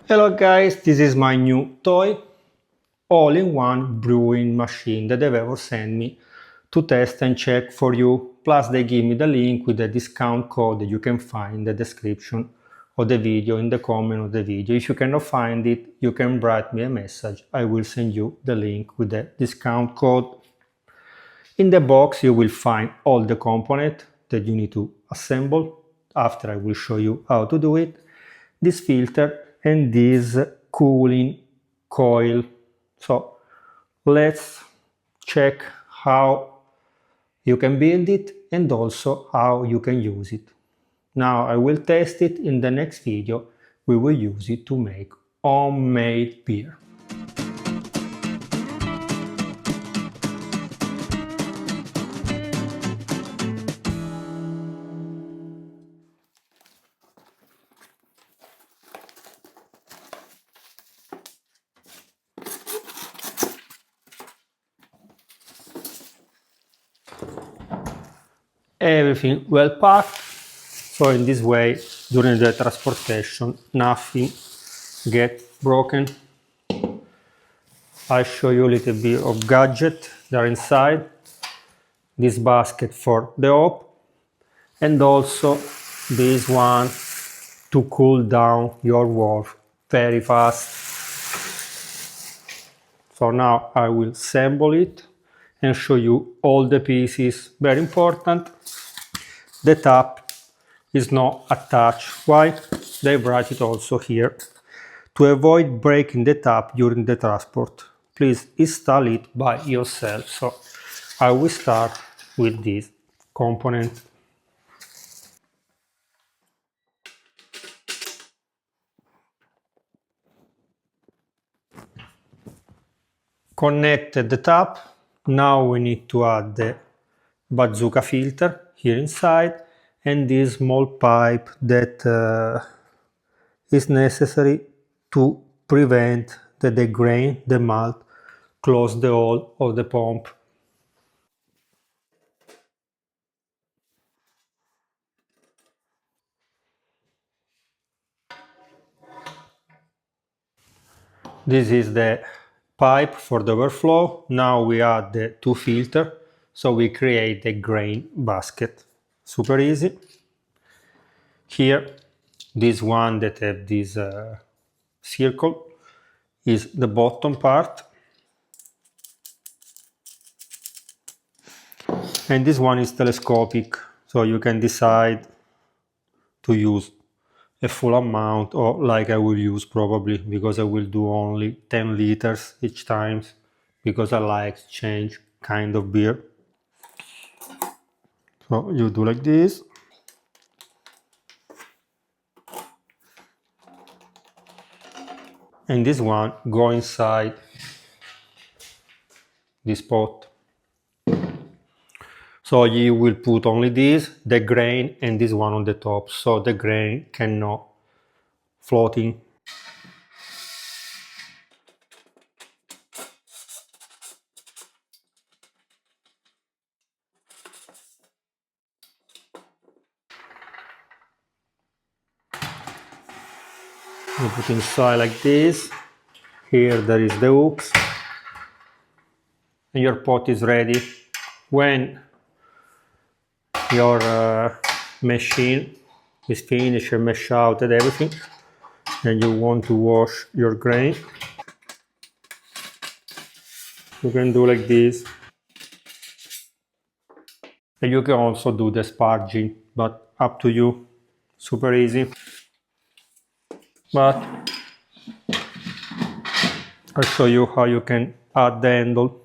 Hello guys, this is my new toy, all-in-one brewing machine that the Vevor sent me to test and check for you. Plus they give me the link with the discount code that you can find in the description of the video, in the comment of the video. If you cannot find it, you can write me a message. I will send you the link with the discount code. In the box you will find all the components that you need to assemble. After I will show you how to do it. This filter and this cooling coil. So let's check how you can build it and also how you can use it. Now I will test it. In the next video we will use it to make homemade beer. Everything well packed, so in this way during the transportation nothing gets broken. I show you a little bit of gadget there inside. This basket for the hop and also this one to cool down your water very fast. So now I will assemble it and show you all the pieces. Very important, the tap is not attached. Why? They write it also here. To avoid breaking the tap during the transport, please install it by yourself. So I will start with this component. Connected the tap. Now we need to add the bazooka filter here inside and this small pipe that is necessary to prevent that the grain, the malt, close the hole of the pump. This is the pipe for the overflow. Now we add the two filters, so we create a grain basket. Super easy. Here, this one that have this circle is the bottom part. And this one is telescopic, so you can decide to use a full amount or like I will use probably, because I will do only 10 liters each time because I like to change kind of beer. So you do like this. And this one go inside this pot. So you will put only this, the grain, and this one on the top, so the grain cannot floating. You put inside like this. Here there is the hooks, and your pot is ready. When your machine is finished and mesh out and everything, and you want to wash your grain, you can do like this. And you can also do the sparging, but up to you. Super easy. But I'll show you how you can add the handle.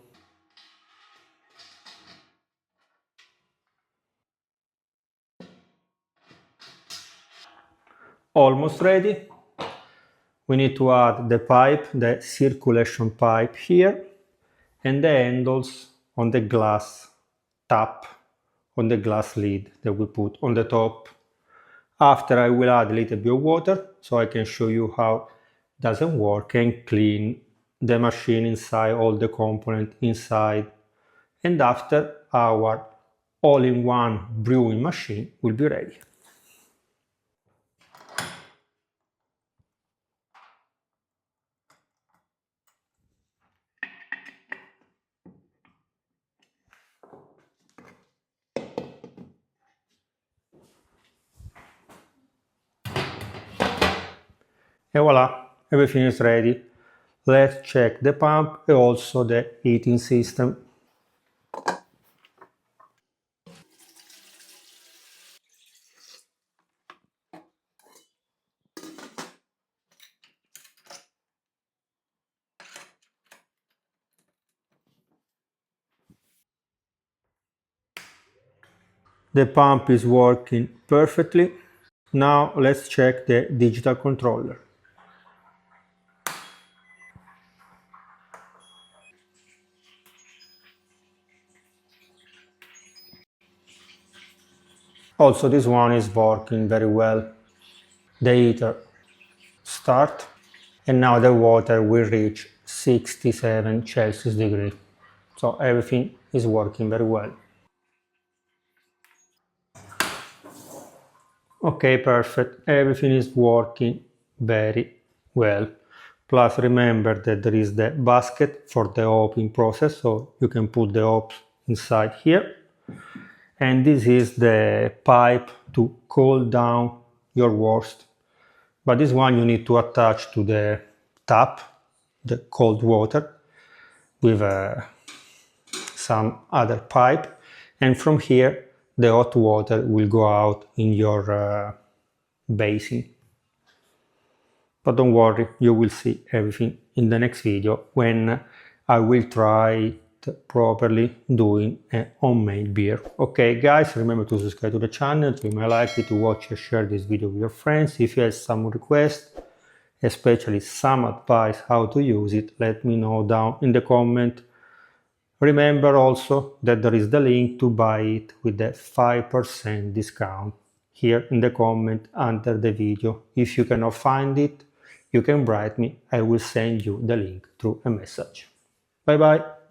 Almost ready. We need to add the pipe, the circulation pipe here, and the handles on the glass tap, on the glass lid that we put on the top. After I will add a little bit of water so I can show you how it doesn't work and clean the machine inside, all the components inside. And after our all-in-one brewing machine will be ready. And voila, everything is ready. Let's check the pump and also the heating system. The pump is working perfectly. Now let's check the digital controller. Also this one is working very well. The heater start and now the water will reach 67 Celsius degree. So everything is working very well. Okay, perfect. Everything is working very well. Plus remember that there is the basket for the hopping process, so you can put the hops inside here. And this is the pipe to cool down your wort. But this one you need to attach to the tap, the cold water, with some other pipe. And from here, the hot water will go out in your basin. But don't worry, you will see everything in the next video when I will try it properly doing a homemade beer. Okay guys, remember to subscribe to the channel, to be more likely to watch and share this video with your friends. If you have some requests, especially some advice how to use it, let me know down in the comment. Remember also that there is the link to buy it with the 5% discount here in the comment under the video. If you cannot find it, you can write me, I will send you the link through a message. Bye bye!